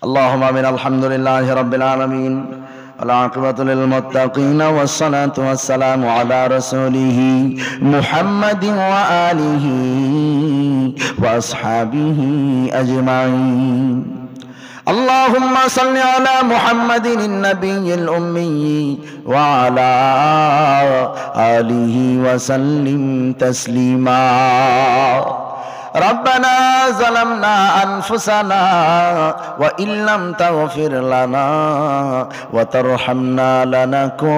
اللهم آمين. الحمد لله رب العالمين والعاقبة للمتقين والصلاة والسلام على رسوله محمد وآله وأصحابه أجمعين. اللهم صل على محمد النبي الأمي وعلى آله وسلم تسليما. ربنا ظلمنا أنفسنا وإن لم تغفر لنا وترحمنا لنكونن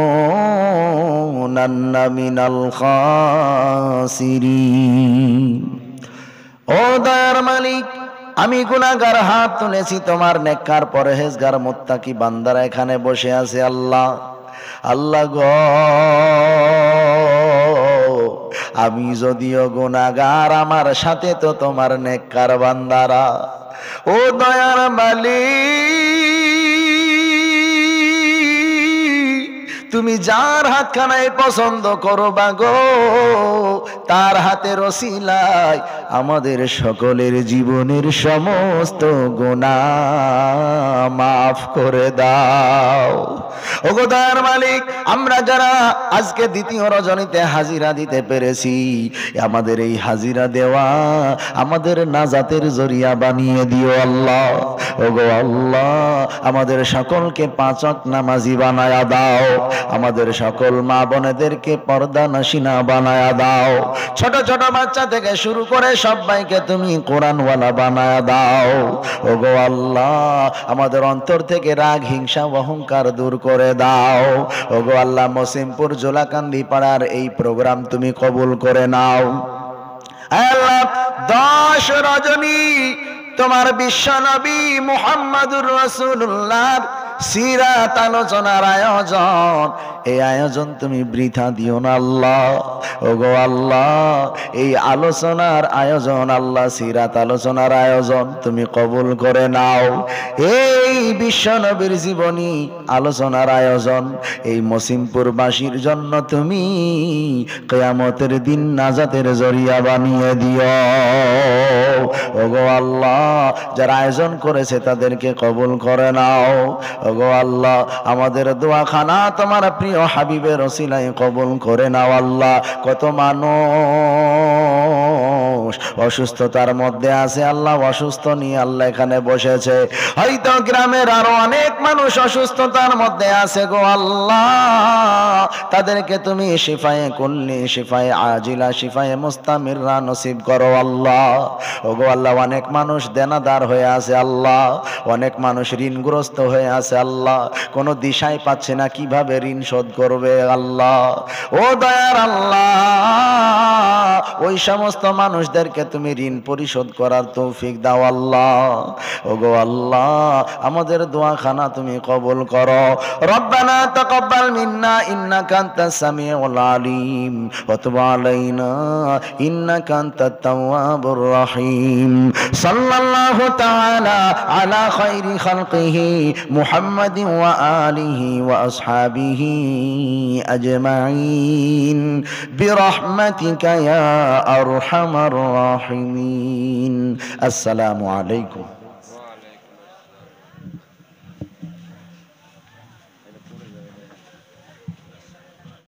من الخاسرين. ও দয়ার মালিক, আমি গুনাহগার হাত তুলেছি, তোমার নেককার পরহেজগার মুত্তাকি বান্দারা এখানে বসে আছে। আল্লাহ আল্লাহ গো, আমি যদিও গুনাহগার, আমার সাথে তো তোমার নেককার বান্দারা। ও দয়ার মালিক, তুমি যার হাতখানায় পছন্দ করো বাগো, তার হাতের ওসিলায় আমাদের সকলের জীবনের সমস্ত গুনাহ মাফ করে দাও। ওগো দয়ার মালিক, আমরা যারা আজকে দ্বিতীয় রজনীতে হাজিরা দিতে পেরেছি, আমাদের এই হাজিরা দেওয়া আমাদের নাজাতের জরিয়া বানিয়ে দিও আল্লাহ। ওগো আল্লাহ, আমাদের সকলকে পাঁচ ওয়াক্ত নামাজি বানায়া দাও, আমাদের সকল মা বোনেদেরকে পর্দা নশিনা বানায়া দাও, ছোট ছোট বাচ্চা থেকে শুরু করে সবাইকে তুমি কোরআনওয়ালা বানায়া দাও। ওগো আল্লাহ, আমাদের অন্তর থেকে রাগ, হিংসা, অহংকার দূর করে দাও। ওগো আল্লাহ, মসিমপুর জোলাকান্দি পাড়ার এই প্রোগ্রাম তুমি কবুল করে নাও। আল্লাহ, 10 রজনী তোমার বিশ্ব নবী মুহাম্মাদুর রাসূলুল্লাহ সিরাত আলোচনার আয়োজন, এই আয়োজন তুমি বৃথা দিও না আল্লাহ। ওগো আল্লাহ, এই আলোচনার আয়োজন আল্লাহ, সিরাত আলোচনার আয়োজন তুমি কবুল করে নাও। এই বিশ্ব নবীর জীবনী আলোচনার আয়োজন এই মসিমপুরবাসীর জন্য তুমি কিয়ামতের দিন নাজাতের জরিয়া বানিয়ে দিও। ওগো আল্লাহ, যারা আয়োজন করেছে তাদেরকে কবুল করে নাও। ওগো আল্লাহ, আমাদের দোয়াখানা তোমার প্রিয় হাবিবের ওসিলায় কবুল করে নাও আল্লাহ। কত মানুষ অসুস্থতার মধ্যে আছে আল্লাহ, অসুস্থ নিয়ে আল্লাহ এখানে বসেছে। হয়তো গ্রামের আরো অনেক মানুষ অসুস্থতার মধ্যে আছে গো আল্লাহ, তাদেরকে তুমি শিফায়ে কুল্লি, শিফায়ে আজিলা, শিফায়ে মুস্তামিররা নসিব করো আল্লাহ। ওগো আল্লাহ, অনেক মানুষ দেনাদার হয়ে আছে আল্লাহ, অনেক মানুষ ঋণগ্রস্ত হয়ে আছে আল্লাহ, কোনো দিশাই পাচ্ছে না কিভাবে ঋণ শোধ করবে আল্লাহ। ও দয়ার আল্লাহ, ওই সমস্ত মানুষদেরকে তুমি ঋণ পরিশোধ করার তৌফিক দাও আল্লাহ। ওগো আল্লাহ, আমাদের দোয়াখানা তুমি কবুল করো। রব্বানা তাকাব্বাল মিন্না ইন্নাকা আনতাস সামিউল আলিম ওয়া তুব আলাইনা ইন্নাকা আনতাত তাওয়াবুর রহিম। সাল্লাল্লাহু তাআলা আলা খায়রি খালকিহি মুহাম্মাদিন ওয়া আলিহি ওয়া আসহাবিহি আজমাইন বিরহমাতিকা ইয়া আরহামার রাহিমিন। আসসালামু আলাইকুম।